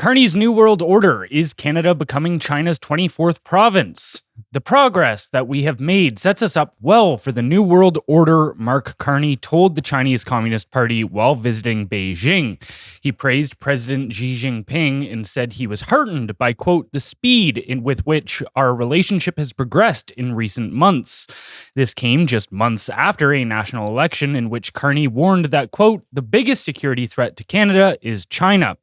Carney's New World Order. Is Canada becoming China's 24th province? The progress that we have made sets us up well for the New World Order, Mark Carney told the Chinese Communist Party while visiting Beijing. He praised President Xi Jinping and said he was heartened by, quote, the speed with which our relationship has progressed in recent months. This came just months after a national election in which Carney warned that, quote, the biggest security threat to Canada is China.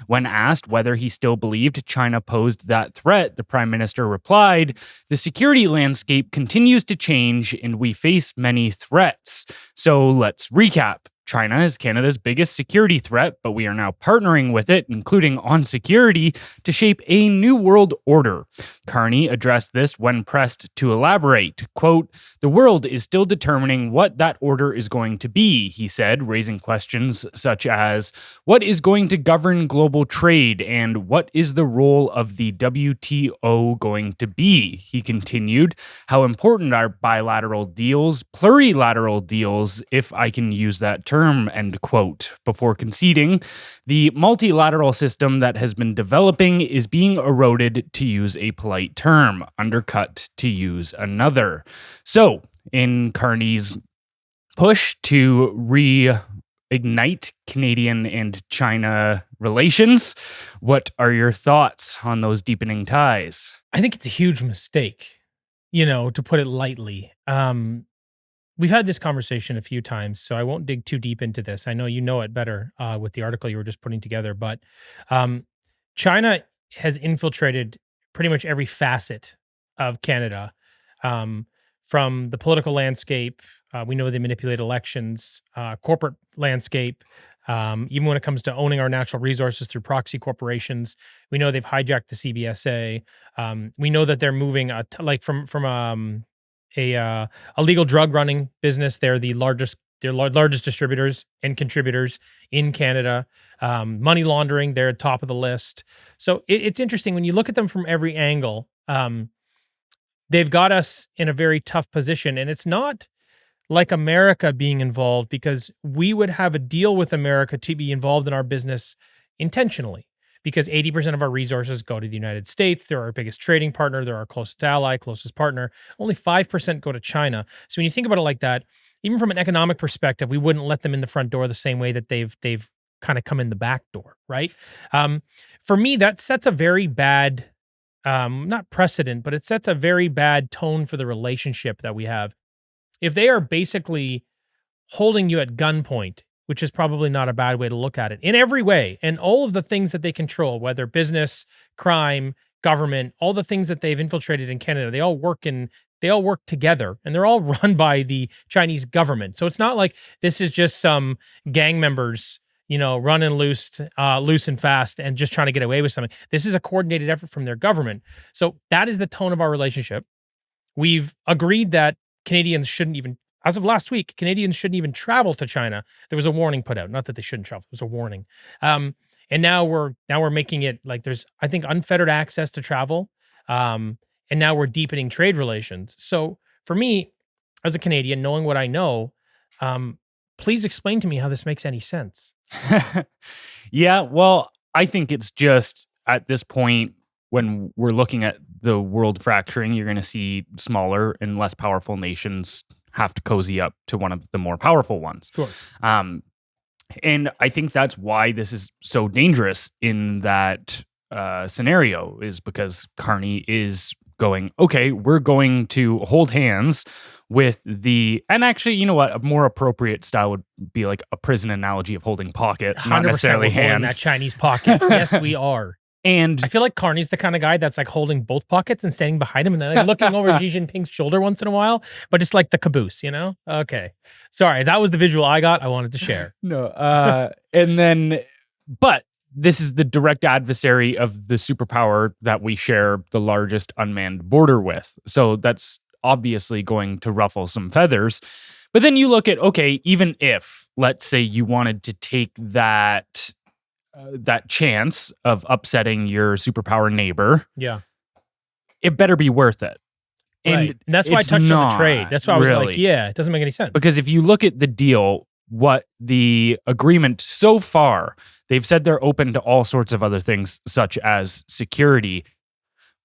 When asked whether he still believed China posed that threat, the Prime Minister replied, the security landscape continues to change and we face many threats. So let's recap. China is Canada's biggest security threat, but we are now partnering with it, including on security, to shape a new world order. Carney addressed this when pressed to elaborate. Quote, the world is still determining what that order is going to be, he said, raising questions such as, what is going to govern global trade and what is the role of the WTO going to be? He continued, how important are bilateral deals, plurilateral deals, if I can use that term, end quote, before conceding, the multilateral system that has been developing is being eroded, to use a polite term, undercut, to use another. So, in Carney's push to reignite Canadian and China relations, what are your thoughts on those deepening ties? I think it's a huge mistake, to put it lightly. We've had this conversation a few times, so I won't dig too deep into this. I know you know it better with the article you were just putting together, but China has infiltrated pretty much every facet of Canada, from the political landscape. We know they manipulate elections, corporate landscape, even when it comes to owning our natural resources through proxy corporations. We know they've hijacked the CBSA. We know that they're moving from a illegal drug running business. They're the largest distributors and contributors in Canada. Money laundering, they're at top of the list. So it's interesting when you look at them from every angle. They've got us in a very tough position, and it's not like America being involved, because we would have a deal with America to be involved in our business intentionally, because 80% of our resources go to the United States. They're our biggest trading partner. They're our closest ally, closest partner. Only 5% go to China. So when you think about it like that, even from an economic perspective, we wouldn't let them in the front door the same way that they've kind of come in the back door, right? For me, that sets a very bad, not precedent, but it sets a very bad tone for the relationship that we have. If they are basically holding you at gunpoint, which is probably not a bad way to look at it, in every way, and all of the things that they control, whether business, crime, government, all the things that they've infiltrated in Canada, they all work together, and they're all run by the Chinese government. So it's not like this is just some gang members, running loose and fast and just trying to get away with something. This is a coordinated effort from their government. So that is the tone of our relationship. We've agreed that Canadians shouldn't even, as of last week, Canadians shouldn't even travel to China. There was a warning put out. Not that they shouldn't travel. There was a warning. And now we're making it like there's, I think, unfettered access to travel. And now we're deepening trade relations. So for me, as a Canadian, knowing what I know, please explain to me how this makes any sense. Yeah, well, I think it's just at this point, when we're looking at the world fracturing, you're going to see smaller and less powerful nations have to cozy up to one of the more powerful ones. Sure. And I think that's why this is so dangerous in that scenario, is because Carney is going, okay, we're going to hold hands with and actually, you know what, a more appropriate style would be like a prison analogy of holding pocket, not necessarily hands. That Chinese pocket. Yes, we are. And I feel like Carney's the kind of guy that's like holding both pockets and standing behind him and then like looking over Xi Jinping's shoulder once in a while, but it's like the caboose, Okay. Sorry, that was the visual I got. I wanted to share. No. But this is the direct adversary of the superpower that we share the largest unmanned border with. So that's obviously going to ruffle some feathers. But then you look at, okay, even if, let's say you wanted to take that chance of upsetting your superpower neighbor, yeah, it better be worth it. And that's why I touched on the trade. That's why I was like, yeah, it doesn't make any sense. Because if you look at the deal, what the agreement so far They've said they're open to all sorts of other things, such as security.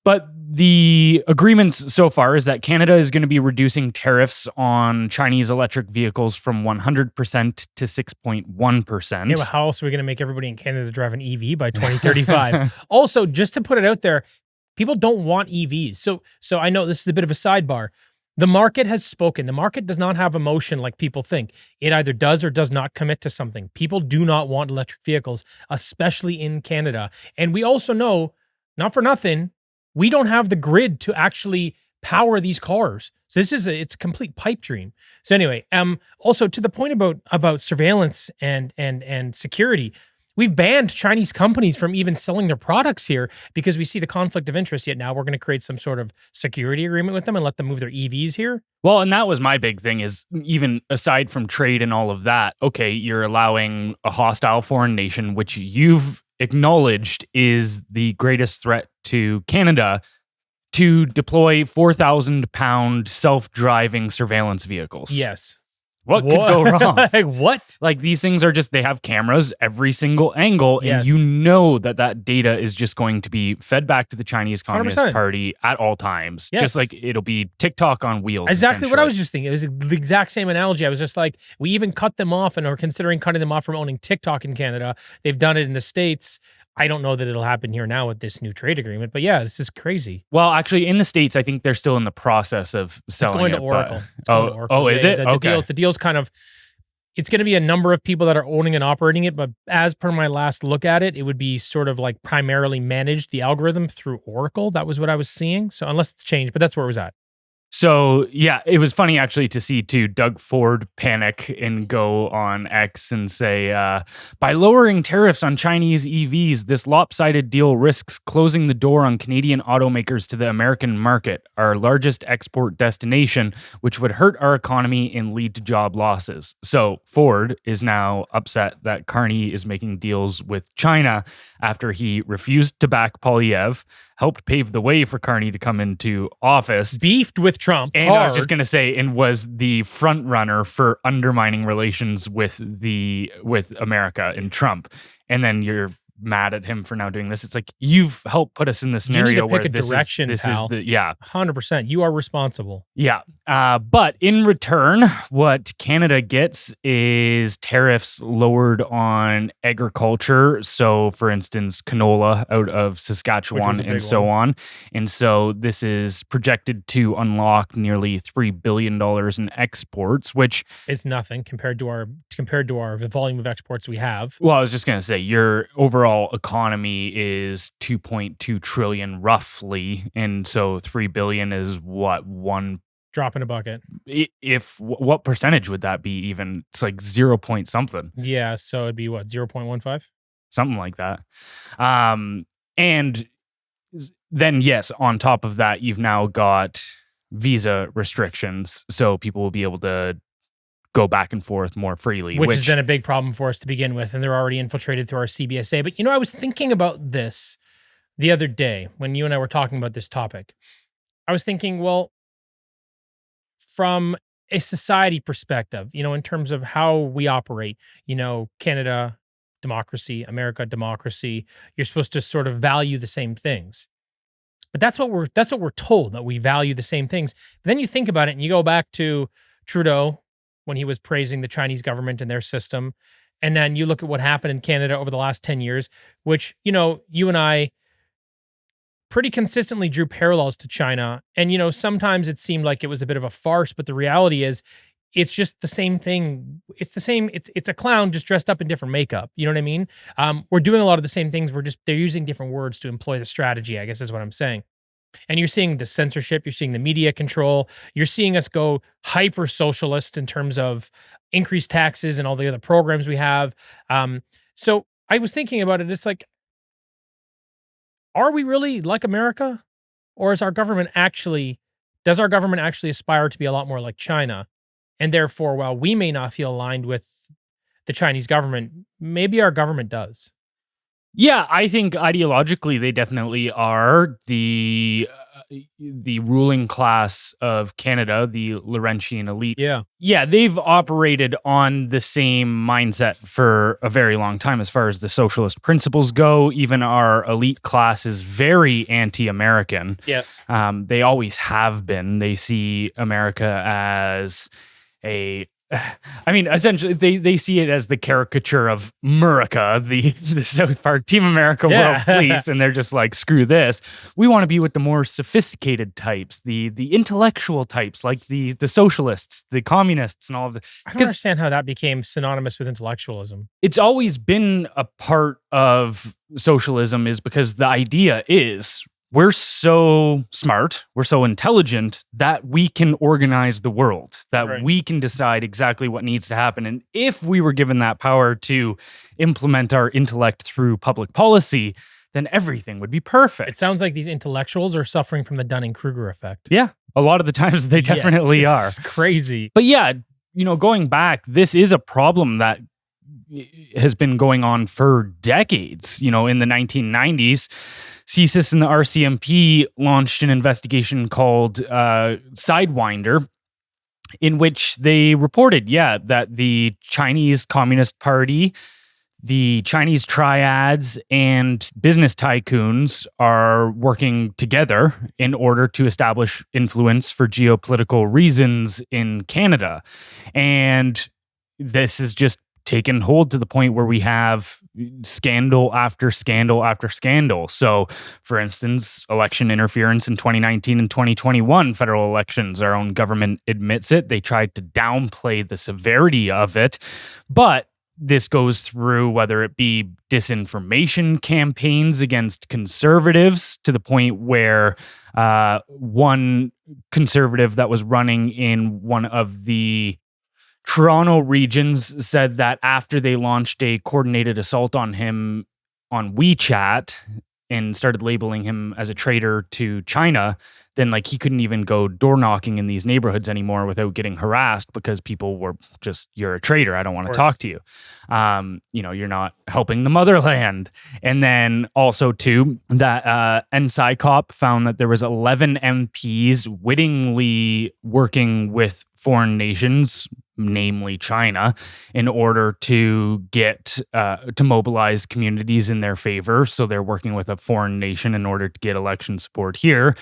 But the agreements so far is that Canada is going to be reducing tariffs on Chinese electric vehicles from 100% to 6.1%. Yeah, well, how else are we going to make everybody in Canada drive an EV by 2035? Also, just to put it out there, people don't want EVs. So I know this is a bit of a sidebar. The market has spoken. The market does not have emotion like people think. It either does or does not commit to something. People do not want electric vehicles, especially in Canada. And we also know, not for nothing, we don't have the grid to actually power these cars. So it's a complete pipe dream. So anyway, also to the point about surveillance and security, we've banned Chinese companies from even selling their products here because we see the conflict of interest. Yet now we're going to create some sort of security agreement with them and let them move their EVs here. Well, and that was my big thing is even aside from trade and all of that, okay, you're allowing a hostile foreign nation, which you've acknowledged is the greatest threat to Canada, to deploy 4,000-pound self-driving surveillance vehicles. Yes. What could go wrong? Like what? Like these things are just, they have cameras every single angle, and you know that data is just going to be fed back to the Chinese Communist 100%. Party at all times. Yes. Just like it'll be TikTok on wheels. Exactly what I was just thinking. It was the exact same analogy. I was just like, we even cut them off and are considering cutting them off from owning TikTok in Canada. They've done it in the States. I don't know that it'll happen here now with this new trade agreement, but yeah, this is crazy. Well, actually, in the States, I think they're still in the process of selling It's going to Oracle. It's going to Oracle. Oh, is it? Okay. The deal's kind of, it's going to be a number of people that are owning and operating it, but as per my last look at it, it would be sort of like primarily managed, the algorithm through Oracle. That was what I was seeing. So unless it's changed, but that's where it was at. So, yeah, it was funny actually to see too Doug Ford panic and go on X and say, by lowering tariffs on Chinese EVs, this lopsided deal risks closing the door on Canadian automakers to the American market, our largest export destination, which would hurt our economy and lead to job losses. So Ford is now upset that Carney is making deals with China after he refused to back Polyev, helped pave the way for Carney to come into office. Beefed with Trump. And I was just going to say, and was the front runner for undermining relations with America and Trump. And then you're mad at him for now doing this. It's like, you've helped put us in this scenario where this is the, yeah. 100%. You are responsible. Yeah. But in return, what Canada gets is tariffs lowered on agriculture. So, for instance, canola out of Saskatchewan and so on. And so this is projected to unlock nearly $3 billion in exports, which is nothing compared to the volume of exports we have. Well, I was just going to say, your overall economy is 2.2 trillion roughly. And so 3 billion is what, one drop in a bucket. What percentage would that be even? It's like 0 point something. Yeah, so it'd be what, 0.15? Something like that. And then yes, on top of that, you've now got visa restrictions, so people will be able to go back and forth more freely. Which has been a big problem for us to begin with, and they're already infiltrated through our CBSA. But I was thinking about this the other day when you and I were talking about this topic. I was thinking, well, from a society perspective, in terms of how we operate, Canada, democracy, America, democracy, you're supposed to sort of value the same things. But that's what we're told, that we value the same things. But then you think about it and you go back to Trudeau when he was praising the Chinese government and their system. And then you look at what happened in Canada over the last 10 years, which, you and I pretty consistently drew parallels to China. And, sometimes it seemed like it was a bit of a farce, but the reality is it's just the same thing. It's the same. It's a clown just dressed up in different makeup. You know what I mean? We're doing a lot of the same things. They're using different words to employ the strategy, I guess is what I'm saying. And you're seeing the censorship, you're seeing the media control, you're seeing us go hyper socialist in terms of increased taxes and all the other programs we have. So I was thinking about it. It's like, are we really like America? Or does our government actually aspire to be a lot more like China? And therefore, while we may not feel aligned with the Chinese government, maybe our government does. Yeah, I think ideologically they definitely are. the ruling class of Canada, the Laurentian elite, Yeah. yeah, they've operated on the same mindset for a very long time as far as the socialist principles go. Even our elite class is very anti-American. Yes. They always have been. They see America as I mean, essentially, they see it as the caricature of Murica, the South Park Team America World Police, and they're just like, screw this. We want to be with the more sophisticated types, the intellectual types, like the socialists, the communists, and all of the. I don't understand how that became synonymous with intellectualism. It's always been a part of socialism, is because the idea is we're so smart, we're so intelligent that we can organize the world, that we can decide exactly what needs to happen. And if we were given that power to implement our intellect through public policy, then everything would be perfect. It sounds like these intellectuals are suffering from the Dunning-Kruger effect. Yeah, a lot of the times they definitely are. It's crazy. But yeah, going back, this is a problem that has been going on for decades. In the 1990s, CSIS and the RCMP launched an investigation called Sidewinder, in which they reported, that the Chinese Communist Party, the Chinese triads, and business tycoons are working together in order to establish influence for geopolitical reasons in Canada. And this is just taken hold to the point where we have scandal after scandal after scandal. So, for instance, election interference in 2019 and 2021 federal elections, our own government admits it. They tried to downplay the severity of it, but this goes through whether it be disinformation campaigns against conservatives, to the point where one conservative that was running in one of the Toronto regions said that after they launched a coordinated assault on him on WeChat and started labeling him as a traitor to China, then he couldn't even go door knocking in these neighborhoods anymore without getting harassed, because people were just, you're a traitor, I don't want to talk to you. You're not helping the motherland. And then also too, that NSICOP found that there was 11 MPs wittingly working with foreign nations, namely China, in order to get to mobilize communities in their favor. So they're working with a foreign nation in order to get election support here.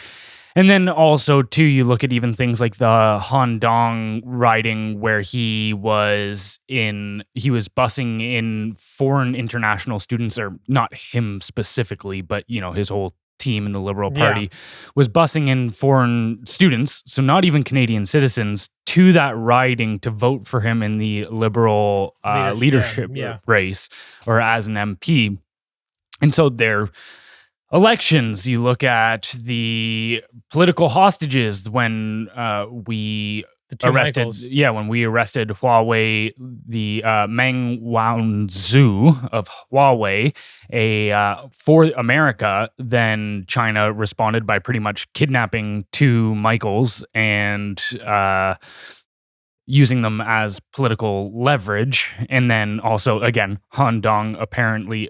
And then also, too, you look at even things like the Han Dong riding, where he was busing in foreign international students, or not him specifically, but, his whole team in the Liberal Party was busing in foreign students, so not even Canadian citizens, to that riding to vote for him in the Liberal leadership race, or as an MP. And so they're elections, you look at the political hostages when we arrested Huawei, the Meng Wanzhou of Huawei, for America. Then China responded by pretty much kidnapping two Michaels and using them as political leverage. And then also, again, Han Dong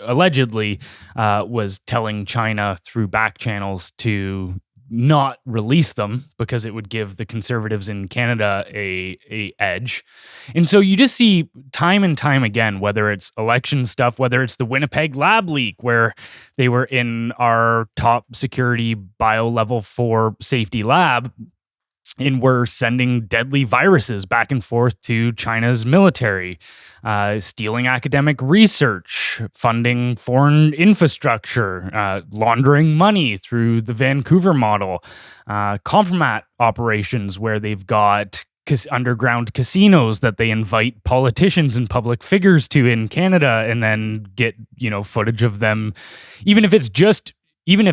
allegedly was telling China through back channels to not release them because it would give the conservatives in Canada a edge. And so you just see time and time again, whether it's election stuff, whether it's the Winnipeg lab leak, where they were in our top security bio level 4 safety lab, and we're sending deadly viruses back and forth to China's military, stealing academic research, funding foreign infrastructure, laundering money through the Vancouver model, compromat operations where they've got underground casinos that they invite politicians and public figures to in Canada, and then get, footage of them, even if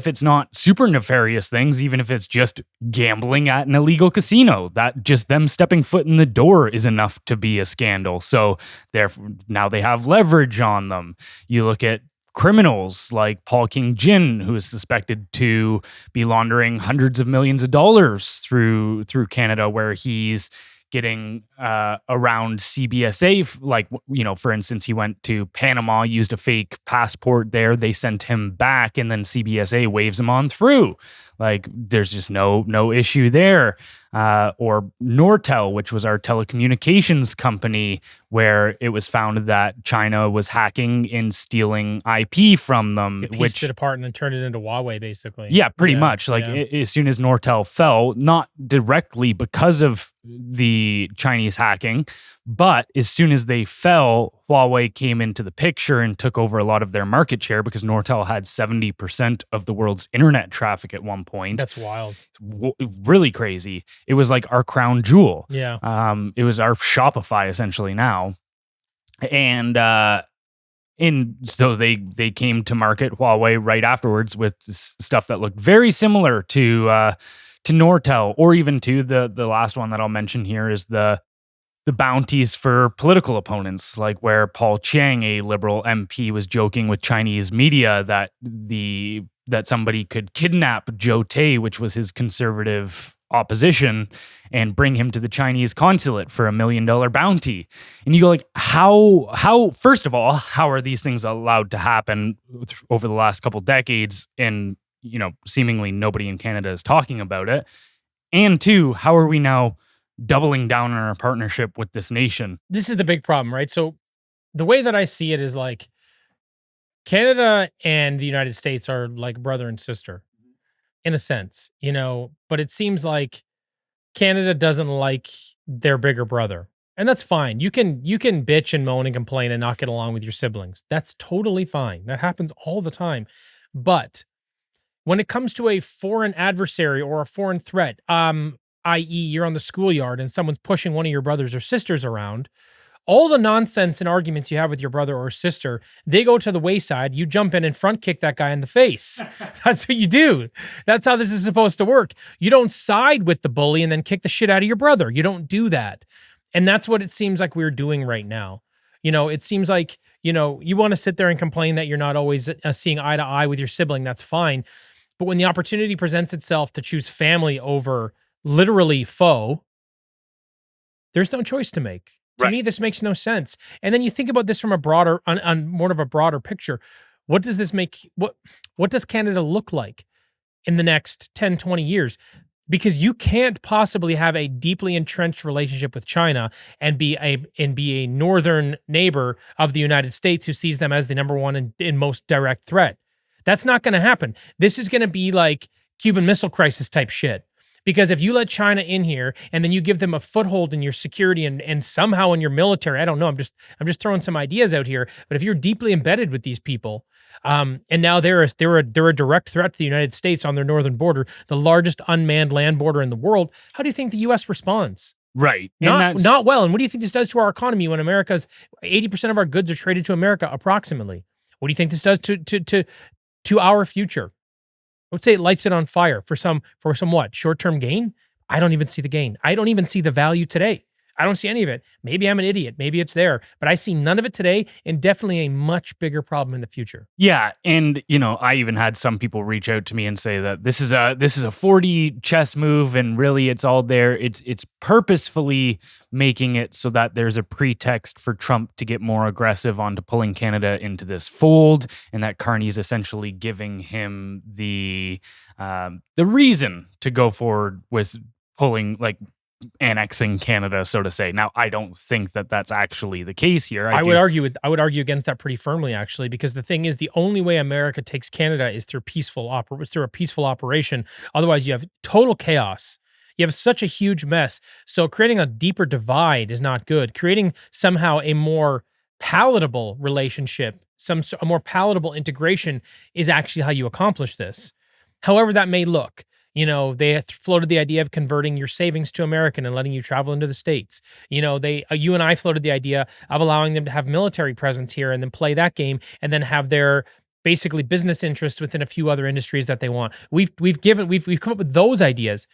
it's not super nefarious things, even if it's just gambling at an illegal casino, that just them stepping foot in the door is enough to be a scandal. So now they have leverage on them. You look at criminals like Paul King Jin, who is suspected to be laundering hundreds of millions of dollars through Canada, where he's getting around CBSA. Like, for instance, he went to Panama, used a fake passport there. They sent him back, and then CBSA waves him on through. Like, there's just no issue there. Or Nortel, which was our telecommunications company, where it was found that China was hacking and stealing IP from them. It pieced it apart and then turned it into Huawei, basically. Yeah, pretty much. Like, as soon as Nortel fell, not directly because of the Chinese hacking, but as soon as they fell, Huawei came into the picture and took over a lot of their market share, because Nortel had 70% of the world's internet traffic at one point. That's wild. Really crazy. It was like our crown jewel. Yeah. It was our Shopify essentially now. And so they came to market, Huawei, right afterwards with stuff that looked very similar to Nortel, or even to the last one that I'll mention here is the bounties for political opponents, like where Paul Chiang, a liberal MP, was joking with Chinese media that somebody could kidnap Joe Tay, which was his conservative opposition, and bring him to the Chinese consulate for $1 million bounty. And you go like, how, first of all, how are these things allowed to happen over the last couple decades? And, seemingly nobody in Canada is talking about it. And two, how are we now doubling down on our partnership with this nation? This is the big problem, right? So the way that I see it is like Canada and the United States are like brother and sister in a sense, but it seems like Canada doesn't like their bigger brother. And that's fine. You can bitch and moan and complain and not get along with your siblings. That's totally fine. That happens all the time. But when it comes to a foreign adversary or a foreign threat, i.e. you're on the schoolyard and someone's pushing one of your brothers or sisters around, all the nonsense and arguments you have with your brother or sister, they go to the wayside. You jump in and front kick that guy in the face. That's what you do. That's how this is supposed to work. You don't side with the bully and then kick the shit out of your brother. You don't do that. And that's what it seems like we're doing right now. It seems like, you want to sit there and complain that you're not always seeing eye to eye with your sibling. That's fine. But when the opportunity presents itself to choose family over literally foe, there's no choice to make. To me, this makes no sense. And then you think about this from a broader, on more of a broader picture. What does this make? What does Canada look like in the next 10, 20 years? Because you can't possibly have a deeply entrenched relationship with China and be a northern neighbor of the United States who sees them as the number one and most direct threat. That's not going to happen. This is going to be like Cuban Missile Crisis type shit. Because if you let China in here and then you give them a foothold in your security and somehow in your military, I don't know, I'm just throwing some ideas out here. But if you're deeply embedded with these people, and now they're a direct threat to the United States on their northern border, the largest unmanned land border in the world, how do you think the U.S. responds? Right. Not well. And what do you think this does to our economy when 80% of our goods are traded to America approximately? What do you think this does to our future? I would say it lights it on fire for some what? Short-term gain? I don't even see the gain. I don't even see the value today. I don't see any of it. Maybe I'm an idiot. Maybe it's there, but I see none of it today, and definitely a much bigger problem in the future. Yeah, and I even had some people reach out to me and say that this is a 4D chess move, and really it's all there. It's purposefully making it so that there's a pretext for Trump to get more aggressive onto pulling Canada into this fold, and that Carney's essentially giving him the reason to go forward with pulling, like, annexing Canada, so to say. Now, I don't think that that's actually the case here. I would argue against that pretty firmly, actually, because the thing is, the only way America takes Canada is through a peaceful operation. Otherwise, you have total chaos. You have such a huge mess. So creating a deeper divide is not good. Creating somehow a more palatable relationship, a more palatable integration is actually how you accomplish this. However that may look. They floated the idea of converting your savings to American and letting you travel into the States. You and I floated the idea of allowing them to have military presence here and then play that game and then have their basically business interests within a few other industries that they want. We've come up with those ideas.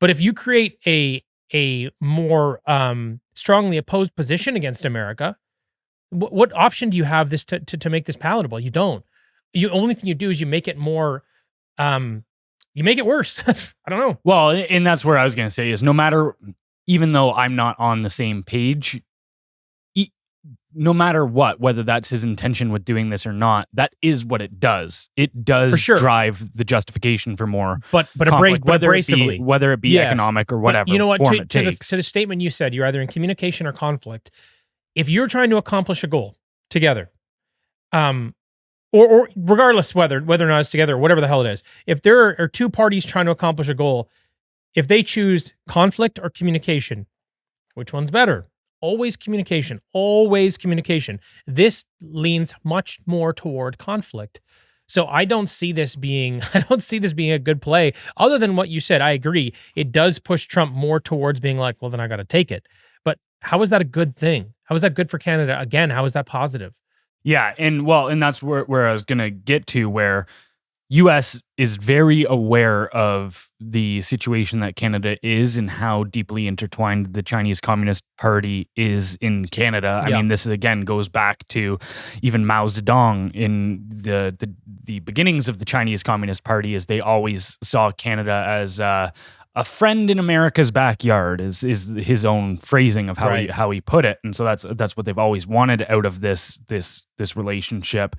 But if you create a more strongly opposed position against America, what option do you have to make this palatable? You don't. The only thing you do is you make it more you make it worse. I don't know. Well, and that's where I was going to say is no matter even though I'm not on the same page, no matter what, whether that's his intention with doing this or not, that is what it does. It does For sure. drive the justification for more but conflict, abrasively. whether it be Yes. economic or But whatever you know what? form it takes. To the statement you said, you're either in communication or conflict. If you're trying to accomplish a goal together, or regardless whether or not it's together or whatever the hell it is, if there are two parties trying to accomplish a goal, if they choose conflict or communication, which one's better? Always communication. Always communication. This leans much more toward conflict. So I don't see this being a good play. Other than what you said, I agree. It does push Trump more towards being like, well, then I got to take it. But how is that a good thing? How is that good for Canada? Again, how is that positive? Yeah, and that's where I was gonna get to, where U.S. is very aware of the situation that Canada is and how deeply intertwined the Chinese Communist Party is in Canada. I mean, this again goes back to even Mao Zedong in the beginnings of the Chinese Communist Party, as they always saw Canada as a friend in America's backyard, is his own phrasing of how he put it, and so that's what they've always wanted out of this relationship,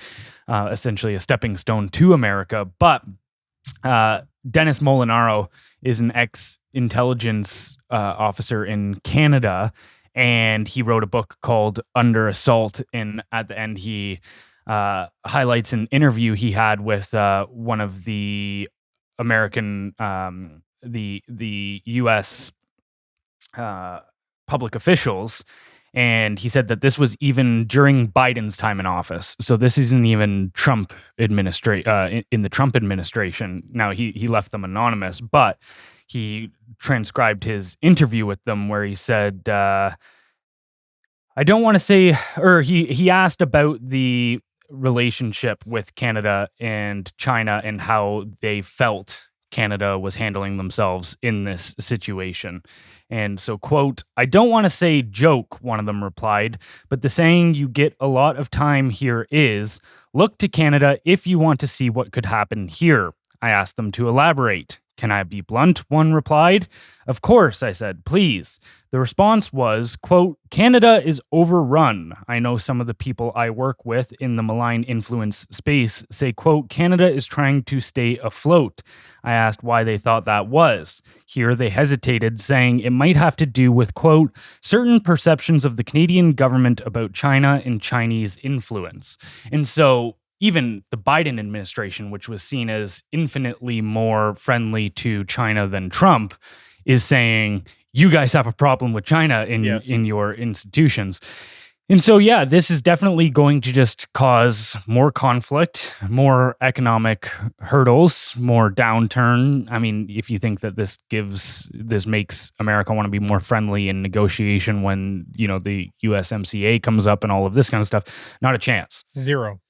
essentially a stepping stone to America. But Dennis Molinaro is an ex-intelligence officer in Canada, and he wrote a book called Under Assault. And at the end, he highlights an interview he had with one of the American the U.S. Public officials, and he said that this was even during Biden's time in office. So this isn't even Trump in the Trump administration. Now he left them anonymous, but he transcribed his interview with them where he said, "I don't want to say," or he asked about the relationship with Canada and China and how they felt Canada was handling themselves in this situation. And so, quote, "I don't want to say joke," one of them replied, "but the saying you get a lot of time here is, look to Canada if you want to see what could happen here. I asked them to elaborate. Can I be blunt? One replied. Of course, I said, please. The response was, quote, "Canada is overrun. I know some of the people I work with in the malign influence space say, quote, Canada is trying to stay afloat. I asked why they thought that was. Here they hesitated, saying it might have to do with, quote, certain perceptions of the Canadian government about China and Chinese influence." And so even the Biden administration, which was seen as infinitely more friendly to China than Trump, is saying, you guys have a problem with China in your institutions. And so, yeah, this is definitely going to just cause more conflict, more economic hurdles, more downturn. I mean, if you think that this makes America want to be more friendly in negotiation when, the USMCA comes up and all of this kind of stuff, not a chance. Zero.